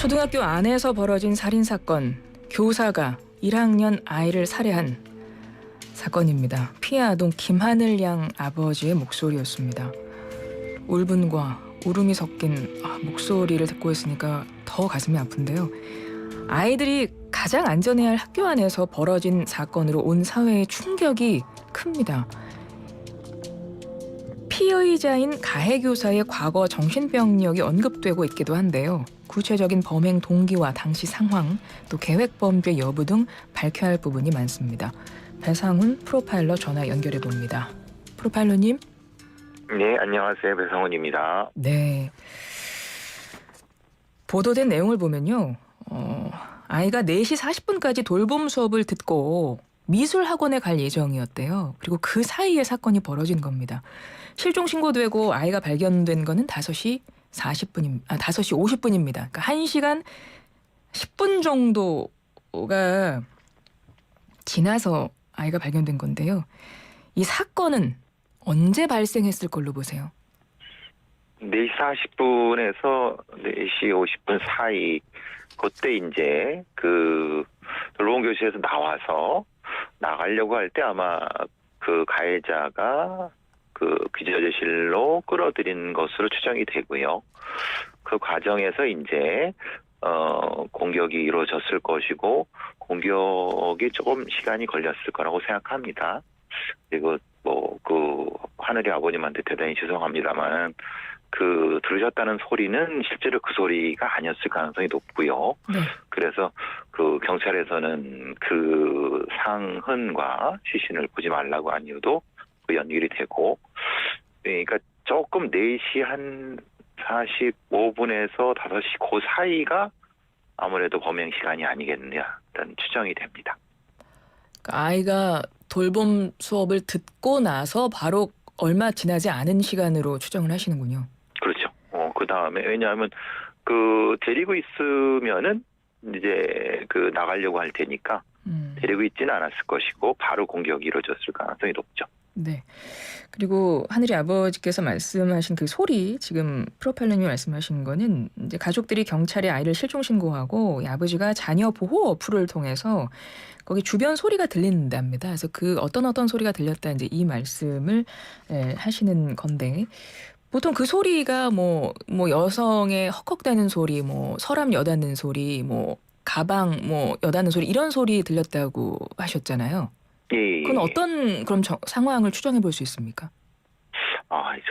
초등학교 안에서 벌어진 살인사건, 교사가 1학년 아이를 살해한 사건입니다. 피해 아동 김하늘 양 아버지의 목소리였습니다. 울분과 울음이 섞인 목소리를 듣고 있으니까 더 가슴이 아픈데요. 아이들이 가장 안전해야 할 학교 안에서 벌어진 사건으로 온 사회의 충격이 큽니다. 피의자인 가해교사의 과거 정신병력이 언급되고 있기도 한데요. 구체적인 범행 동기와 당시 상황, 또 계획 범죄 여부 등 밝혀야 할 부분이 많습니다. 배상훈 프로파일러 전화 연결해 봅니다. 프로파일러님. 네, 안녕하세요. 배상훈입니다. 네. 보도된 내용을 보면요. 아이가 4시 40분까지 돌봄 수업을 듣고 미술 학원에 갈 예정이었대요. 그리고 그 사이에 사건이 벌어진 겁니다. 실종 신고되고 아이가 발견된 거는 5시 50분입니다. 그러니까 1시간 10분 정도가 지나서 아이가 발견된 건데요. 이 사건은 언제 발생했을 걸로 보세요? 4시 40분에서 4시 50분 사이, 그때 이제 그 돌봄 교실에서 나와서 나가려고 할 때 아마 그 가해자가 그 기저질실로 끌어들인 것으로 추정이 되고요. 그 과정에서 이제 공격이 이루어졌을 것이고, 공격이 조금 시간이 걸렸을 거라고 생각합니다. 그리고 그 하늘이 아버님한테 대단히 죄송합니다만, 그 들으셨다는 소리는 실제로 그 소리가 아니었을 가능성이 높고요. 네. 그래서 그 경찰에서는 그 상흔과 시신을 보지 말라고 한 이유도 그 연결이 되고, 그러니까 조금 4시 한 45분에서 5시 그 사이가 아무래도 범행 시간이 아니겠느냐라는 추정이 됩니다. 그러니까 아이가 돌봄 수업을 듣고 나서 바로 얼마 지나지 않은 시간으로 추정을 하시는군요. 그렇죠. 그 다음에 왜냐하면 그 데리고 있으면은 이제 그 나가려고 할 테니까 데리고 있지는 않았을 것이고 바로 공격이 이루어졌을 가능성이 높죠. 네. 그리고 하늘이 아버지께서 말씀하신 그 소리, 지금 프로파일러님이 말씀하신 거는 이제 가족들이 경찰에 아이를 실종 신고하고 이 아버지가 자녀 보호 어플을 통해서 거기 주변 소리가 들린답니다. 그래서 그 어떤 소리가 들렸다 이제 이 말씀을 하시는 건데, 보통 그 소리가 뭐 여성의 헉헉대는 소리, 뭐 서랍 여닫는 소리, 뭐 가방 여닫는 소리, 이런 소리 들렸다고 하셨잖아요. 예. 그건 어떤 그럼 상황을 추정해 볼 수 있습니까?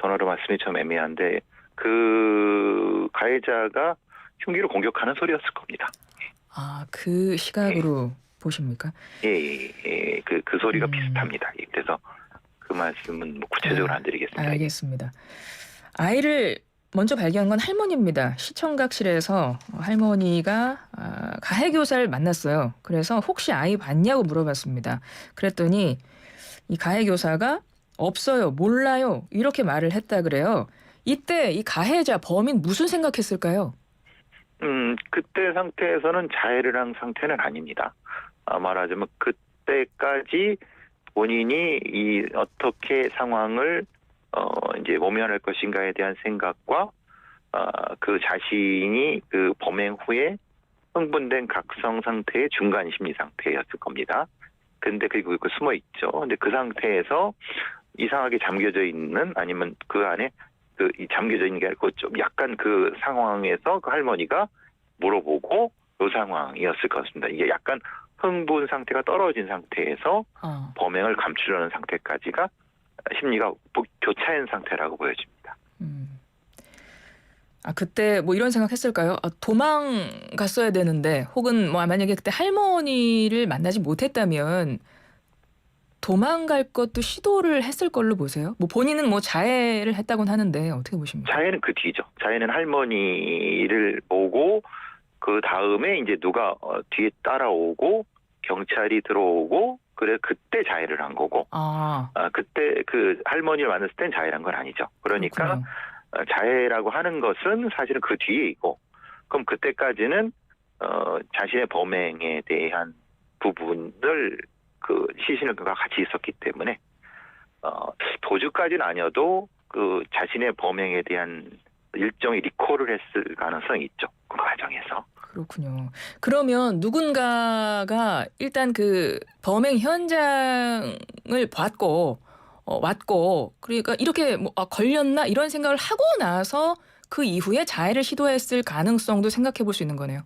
전화로 말씀이 좀 애매한데, 그 가해자가 흉기로 공격하는 소리였을 겁니다. 그 시각으로 보십니까? 예. 그 소리가 비슷합니다. 그래서 그 말씀은 구체적으로 안 드리겠습니다. 알겠습니다. 아이를 먼저 발견한 건 할머니입니다. 시청각실에서 할머니가 가해교사를 만났어요. 그래서 혹시 아이 봤냐고 물어봤습니다. 그랬더니 이 가해교사가 없어요, 몰라요, 이렇게 말을 했다 그래요. 이때 이 가해자 범인 무슨 생각했을까요? 그때 상태에서는 자해를 한 상태는 아닙니다. 말하자면 그때까지 본인이 이 어떻게 상황을 이제 모면할 것인가에 대한 생각과 그 자신이 그 범행 후에 흥분된 각성 상태의 중간 심리 상태였을 겁니다. 근데 그리고 숨어 있죠. 근데 그 상태에서 이상하게 잠겨져 있는, 아니면 그 안에 이 잠겨져 있는 게 아니고 좀 약간 그 상황에서 그 할머니가 물어보고 그 상황이었을 것 같습니다. 이게 약간 흥분 상태가 떨어진 상태에서 범행을 감추려는 상태까지가 심리가 교차한 상태라고 보여집니다. 그때 뭐 이런 생각했을까요? 도망갔어야 되는데, 혹은 만약에 그때 할머니를 만나지 못했다면 도망갈 것도 시도를 했을 걸로 보세요? 본인은 자해를 했다고는 하는데 어떻게 보십니까? 자해는 그 뒤죠. 자해는 할머니를 보고 그 다음에 이제 누가 뒤에 따라오고 경찰이 들어오고, 그래 그때 자해를 한 거고, 그때 그 할머니를 만났을 땐 자해를 한 건 아니죠. 그러니까 그렇군요. 자해라고 하는 것은 사실은 그 뒤에이고, 그럼 그때까지는 자신의 범행에 대한 부분을 그 시신을 그가 같이 있었기 때문에 도주까지는 아니어도 그 자신의 범행에 대한 일종의 리콜을 했을 가능성이 있죠. 그 과정에서. 그렇군요. 그러면 누군가가 일단 그 범행 현장을 봤고 왔고 그러니까 이렇게 뭐 '아 걸렸나?' 이런 생각을 하고 나서 그 이후에 자해를 시도했을 가능성도 생각해 볼 수 있는 거네요.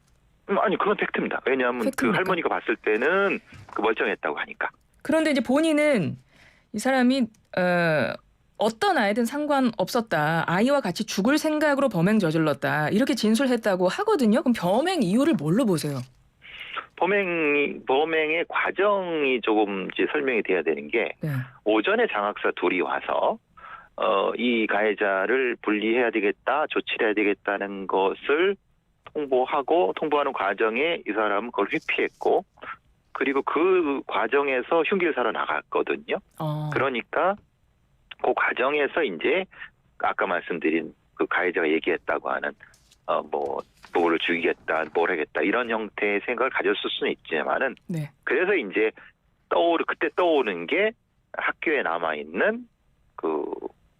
아니 그건 팩트입니다. 왜냐하면 그 팩트입니까? 할머니가 봤을 때는 그 멀쩡했다고 하니까. 그런데 이제 본인은 이 사람이 어떤 아이든 상관없었다. 아이와 같이 죽을 생각으로 범행 저질렀다. 이렇게 진술했다고 하거든요. 그럼 범행 이유를 뭘로 보세요? 범행의 과정이 조금 이제 설명이 돼야 되는 게 네. 오전에 장학사 둘이 와서 이 가해자를 분리해야 되겠다, 조치를 해야 되겠다는 것을 통보하는 과정에 이 사람은 그걸 회피했고 그리고 그 과정에서 흉기를 사러 나갔거든요. 그러니까 그 과정에서 이제 아까 말씀드린 그 가해자가 얘기했다고 하는 뭐 누구를 죽이겠다, 뭘 하겠다 이런 형태의 생각을 가졌을 수는 있지만은 네. 그래서 이제 그때 떠오르는 게 학교에 남아 있는 그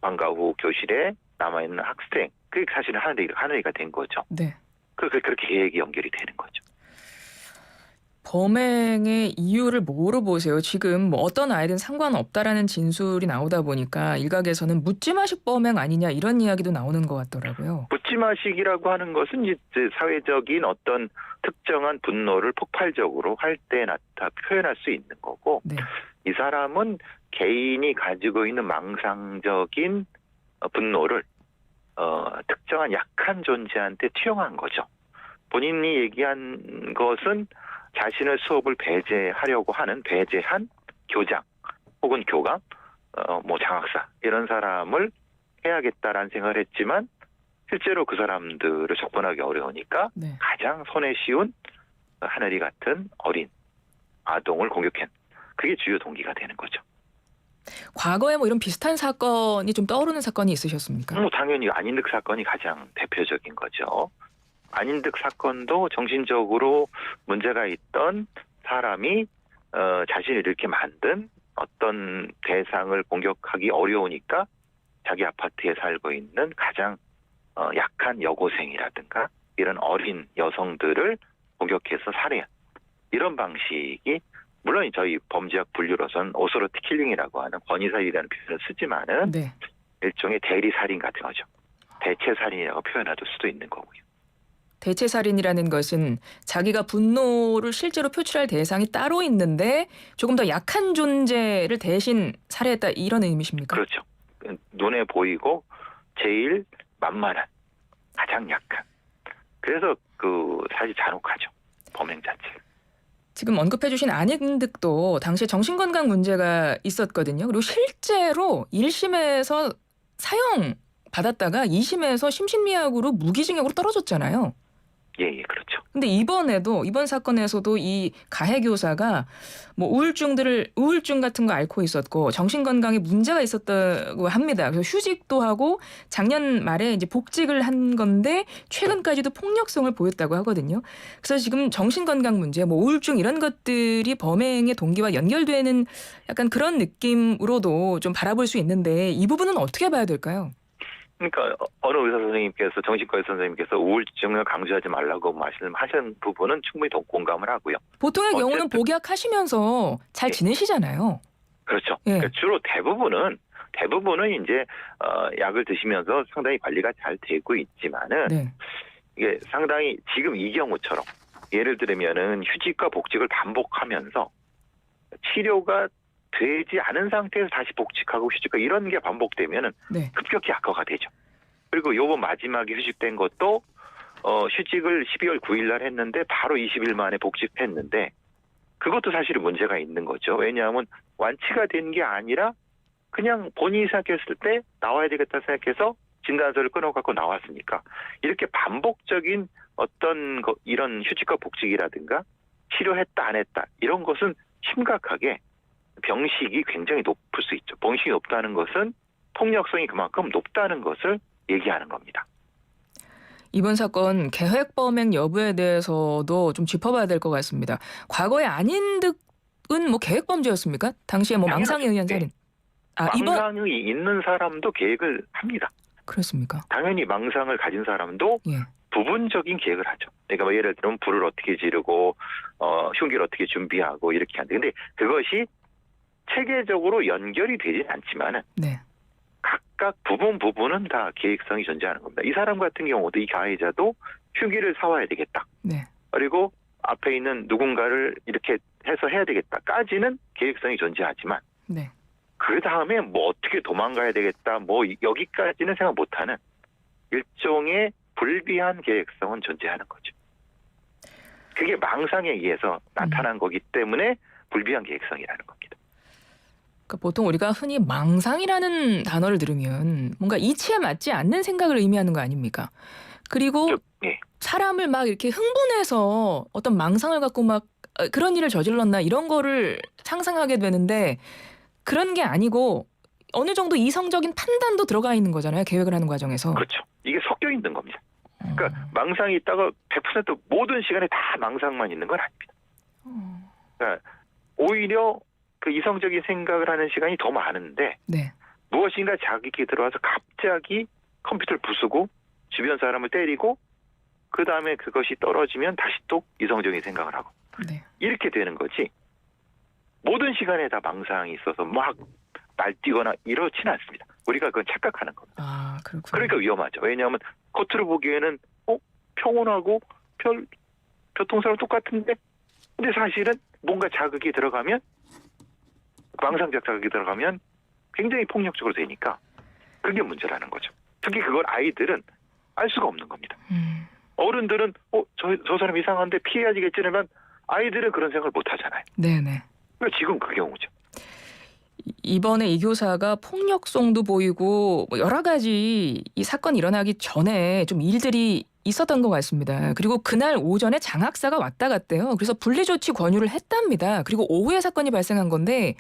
방과 후 교실에 남아 있는 학생. 그게 사실은 하늘이가 된 거죠. 네. 그렇게 계획이 연결이 되는 거죠. 범행의 이유를 뭐로 보세요? 지금 뭐 어떤 아이든 상관없다라는 진술이 나오다 보니까 일각에서는 묻지마식 범행 아니냐 이런 이야기도 나오는 것 같더라고요. 묻지마식이라고 하는 것은 이제 사회적인 어떤 특정한 분노를 폭발적으로 할 때 표현할 수 있는 거고 네. 이 사람은 개인이 가지고 있는 망상적인 분노를 특정한 약한 존재한테 투영한 거죠. 본인이 얘기한 것은 자신의 수업을 배제한 교장 혹은 교감, 뭐 장학사 이런 사람을 해야겠다라는 생각을 했지만 실제로 그 사람들을 접근하기 어려우니까 네. 가장 손에 쉬운 하늘이 같은 어린 아동을 공격한 그게 주요 동기가 되는 거죠. 과거에 뭐 이런 비슷한 사건이 좀 떠오르는 사건이 있으셨습니까? 당연히 안인득 사건이 가장 대표적인 거죠. 안인득 사건도 정신적으로 문제가 있던 사람이 자신이 이렇게 만든 어떤 대상을 공격하기 어려우니까 자기 아파트에 살고 있는 가장 약한 여고생이라든가 이런 어린 여성들을 공격해서 살해한 이런 방식이 물론 저희 범죄학 분류로서는 오소로티 킬링이라고 하는 권위살인이라는 표현을 쓰지만은 네. 일종의 대리살인 같은 거죠. 대체살인이라고 표현할 수도 있는 거고요. 대체살인이라는 것은 자기가 분노를 실제로 표출할 대상이 따로 있는데 조금 더 약한 존재를 대신 살해했다 이런 의미십니까? 그렇죠. 눈에 보이고 제일 만만한 가장 약한. 그래서 사실 잔혹하죠. 범행 자체가. 지금 언급해 주신 안인득도 당시에 정신건강 문제가 있었거든요. 그리고 실제로 1심에서 사형 받았다가 2심에서 심신미약으로 무기징역으로 떨어졌잖아요. 예, 그렇죠. 근데 이번 사건에서도 이 가해 교사가 뭐 우울증 같은 거 앓고 있었고 정신건강에 문제가 있었다고 합니다. 그래서 휴직도 하고 작년 말에 이제 복직을 한 건데 최근까지도 폭력성을 보였다고 하거든요. 그래서 지금 정신건강 문제, 뭐 우울증 이런 것들이 범행의 동기와 연결되는 약간 그런 느낌으로도 좀 바라볼 수 있는데 이 부분은 어떻게 봐야 될까요? 그러니까 어느 의사 선생님께서 정신과 의사 선생님께서 우울증을 강조하지 말라고 말씀하신 부분은 충분히 공감을 하고요. 보통의 경우는 복약하시면서 잘 지내시잖아요. 그렇죠. 예. 그러니까 주로 대부분은 이제 약을 드시면서 상당히 관리가 잘 되고 있지만은 네. 이게 상당히 지금 이 경우처럼 예를 들면은 휴직과 복직을 반복하면서 치료가 되지 않은 상태에서 다시 복직하고 휴직하고 이런 게 반복되면은 네. 급격히 악화가 되죠. 그리고 요번 마지막에 휴직된 것도 휴직을 12월 9일 날 했는데 바로 20일 만에 복직했는데 그것도 사실은 문제가 있는 거죠. 왜냐하면 완치가 된 게 아니라 그냥 본인이 생각했을 때 나와야 되겠다 생각해서 진단서를 끊어갖고 나왔으니까 이렇게 반복적인 어떤 이런 휴직과 복직이라든가 치료했다 안 했다 이런 것은 심각하게 병식이 굉장히 높을 수 있죠. 병식이 높다는 것은 폭력성이 그만큼 높다는 것을 얘기하는 겁니다. 이번 사건 계획 범행 여부에 대해서도 좀 짚어봐야 될 것 같습니다. 과거에 안인득은 뭐 계획 범죄였습니까? 당시에 뭐 망상에 의한 살인. 망상이 있는 사람도 계획을 합니다. 그렇습니까? 당연히 망상을 가진 사람도 예. 부분적인 계획을 하죠. 그러니까 뭐 예를 들면 불을 어떻게 지르고 흉기를 어떻게 준비하고 이렇게 하는데 근데 그것이 체계적으로 연결이 되지 않지만은 네. 각각 부분은 다 계획성이 존재하는 겁니다. 이 사람 같은 경우도 이 가해자도 흉기를 사와야 되겠다. 네. 그리고 앞에 있는 누군가를 이렇게 해서 해야 되겠다까지는 계획성이 존재하지만 네. 그 다음에 뭐 어떻게 도망가야 되겠다 뭐 여기까지는 생각 못하는 일종의 불비한 계획성은 존재하는 거죠. 그게 망상에 의해서 나타난 거기 때문에 불비한 계획성이라는 겁니다. 그러니까 보통 우리가 흔히 망상이라는 단어를 들으면 뭔가 이치에 맞지 않는 생각을 의미하는 거 아닙니까? 그리고 예. 사람을 막 이렇게 흥분해서 어떤 망상을 갖고 막 그런 일을 저질렀나 이런 거를 상상하게 되는데 그런 게 아니고 어느 정도 이성적인 판단도 들어가 있는 거잖아요. 계획을 하는 과정에서. 그렇죠. 이게 섞여 있는 겁니다. 그러니까 망상이 있다가 100% 모든 시간에 다 망상만 있는 건 아닙니다. 그러니까 오히려 그 이성적인 생각을 하는 시간이 더 많은데 네. 무엇인가 자극이 들어와서 갑자기 컴퓨터를 부수고 주변 사람을 때리고 그 다음에 그것이 떨어지면 다시 또 이성적인 생각을 하고 네. 이렇게 되는 거지 모든 시간에 다 망상이 있어서 막 날뛰거나 이렇지는 않습니다. 우리가 그건 착각하는 겁니다. 아, 그렇군요. 그러니까 위험하죠. 왜냐하면 겉으로 보기에는 평온하고 교통사랑 똑같은데 근데 사실은 뭔가 자극이 들어가면 망상적 자극이 들어가면 굉장히 폭력적으로 되니까 그게 문제라는 거죠. 특히 그걸 아이들은 알 수가 없는 겁니다. 어른들은 저 사람 이상한데 피해야지겠지만 아이들은 그런 생각을 못 하잖아요. 네네. 그러니까 지금 그 경우죠. 이번에 이 교사가 폭력성도 보이고 뭐 여러 가지 이 사건이 일어나기 전에 좀 일들이 있었던 것 같습니다. 그리고 그날 오전에 장학사가 왔다 갔대요. 그래서 분리조치 권유를 했답니다. 그리고 오후에 사건이 발생한 건데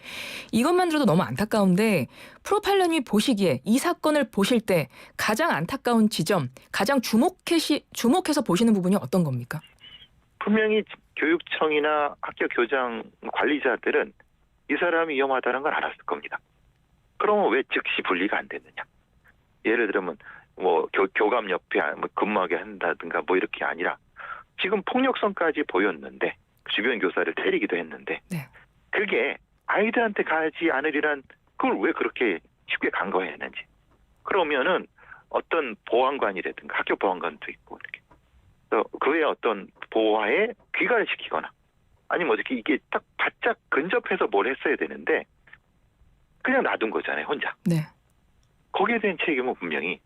이것만 들어도 너무 안타까운데 프로파일러님이 보시기에 이 사건을 보실 때 가장 안타까운 지점, 가장 주목해서 보시는 부분이 어떤 겁니까? 분명히 교육청이나 학교 교장 관리자들은 이 사람이 위험하다는 걸 알았을 겁니다. 그러면 왜 즉시 분리가 안 됐느냐? 예를 들면 뭐 교감 옆에 뭐 근무하게 한다든가 뭐 이렇게 아니라 지금 폭력성까지 보였는데 주변 교사를 때리기도 했는데 네. 그게 아이들한테 가지 않으리란 그걸 왜 그렇게 쉽게 간과했는지 그러면은 어떤 보안관이라든가 학교 보안관도 있고 이렇게 그의 어떤 보호하에 귀가를 시키거나 아니면 어떻게 이게 딱 바짝 근접해서 뭘 했어야 되는데 그냥 놔둔 거잖아요 혼자. 네. 거기에 대한 책임은 분명히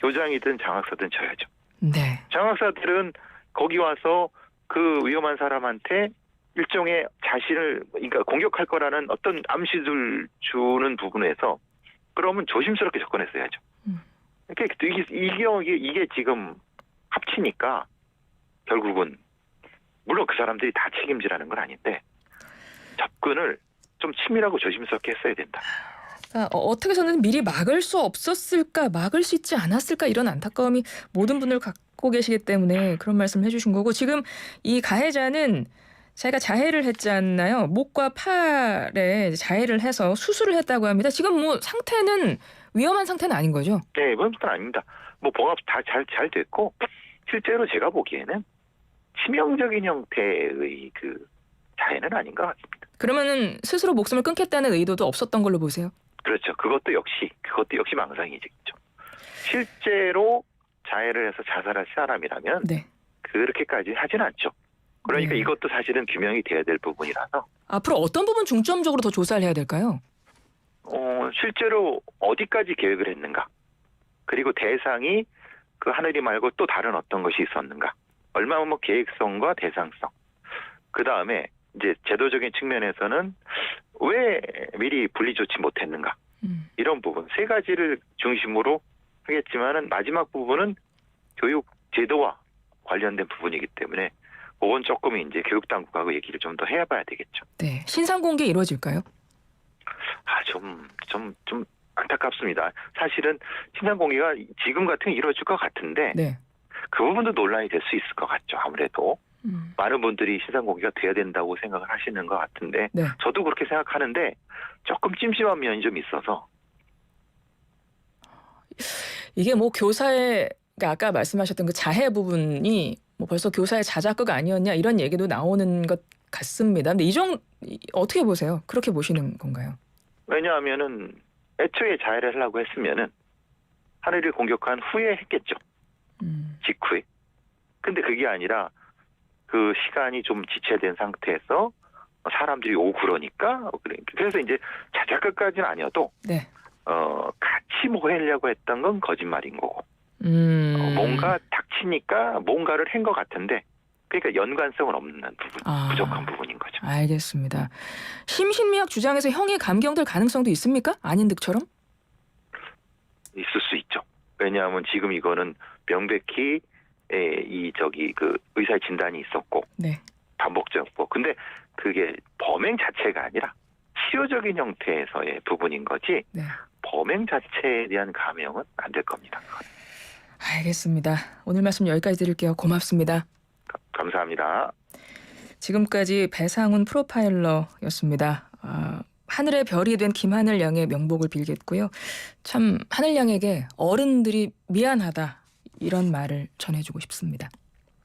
교장이든 장학사든 져야죠. 네. 장학사들은 거기 와서 그 위험한 사람한테 일종의 자신을 그러니까 공격할 거라는 어떤 암시를 주는 부분에서 그러면 조심스럽게 접근했어야죠. 그러니까 이게 지금 합치니까 결국은 물론 그 사람들이 다 책임지라는 건 아닌데 접근을 좀 치밀하고 조심스럽게 했어야 된다. 어떻게 해서는 미리 막을 수 없었을까, 막을 수 있지 않았을까 이런 안타까움이 모든 분들 갖고 계시기 때문에 그런 말씀을 해주신 거고 지금 이 가해자는 자기가 자해를 했잖아요. 목과 팔에 자해를 해서 수술을 했다고 합니다. 지금 뭐 상태는 위험한 상태는 아닌 거죠? 네, 위험한 상태는 아닙니다. 뭐 봉합 다 잘 됐고 실제로 제가 보기에는 치명적인 형태의 그 자해는 아닌 것 같습니다. 그러면은 스스로 목숨을 끊겠다는 의도도 없었던 걸로 보세요? 그렇죠. 그것도 역시 망상이죠. 실제로 자해를 해서 자살할 사람이라면 네. 그렇게까지 하진 않죠. 그러니까 네. 이것도 사실은 규명이 돼야 될 부분이라서 앞으로 어떤 부분 중점적으로 더 조사를 해야 될까요? 실제로 어디까지 계획을 했는가 그리고 대상이 그 하늘이 말고 또 다른 어떤 것이 있었는가 얼마나 뭐 계획성과 대상성 그 다음에 이제 제도적인 측면에서는 왜 미리 분리조치 못했는가 이런 부분 세 가지를 중심으로 하겠지만은 마지막 부분은 교육 제도와 관련된 부분이기 때문에 그건 조금 이제 교육 당국하고 얘기를 좀 더 해봐야 되겠죠. 네, 신상 공개 이루어질까요? 좀 안타깝습니다. 사실은 신상 공개가 지금 같은 게 이루어질 것 같은데 네. 그 부분도 논란이 될 수 있을 것 같죠. 아무래도 많은 분들이 신상 공개가 돼야 된다고 생각을 하시는 것 같은데 네. 저도 그렇게 생각하는데 조금 찜찜한 면이 좀 있어서 이게 뭐 교사의 그러니까 아까 말씀하셨던 그 자해 부분이 뭐 벌써 교사의 자작극 아니었냐 이런 얘기도 나오는 것 같습니다. 근데 어떻게 보세요? 그렇게 보시는 건가요? 왜냐하면은 애초에 자해를 하려고 했으면은 하늘이를 공격한 후에 했겠죠. 직후에. 근데 그게 아니라 그 시간이 좀 지체된 상태에서 사람들이 오고 그러니까 그래서 이제 자작극까지는 아니어도 네. 같이 뭐 하려고 했던 건 거짓말인 거고 뭔가 닥치니까 뭔가를 한 것 같은데 그러니까 연관성은 없는 부분, 부족한 부분인 거죠. 알겠습니다. 심신미약 주장에서 형이 감경될 가능성도 있습니까? 아닌 듯처럼? 있을 수 있죠. 왜냐하면 지금 이거는 명백히 그 의사의 진단이 있었고 네. 반복적이고 근데 그게 범행 자체가 아니라 치료적인 형태에서의 부분인 거지 네. 범행 자체에 대한 감형은 안 될 겁니다. 알겠습니다. 오늘 말씀 여기까지 드릴게요. 고맙습니다. 감사합니다. 지금까지 배상훈 프로파일러였습니다. 하늘의 별이 된 김하늘 양의 명복을 빌겠고요. 참 하늘 양에게 어른들이 미안하다 이런 말을 전해주고 싶습니다.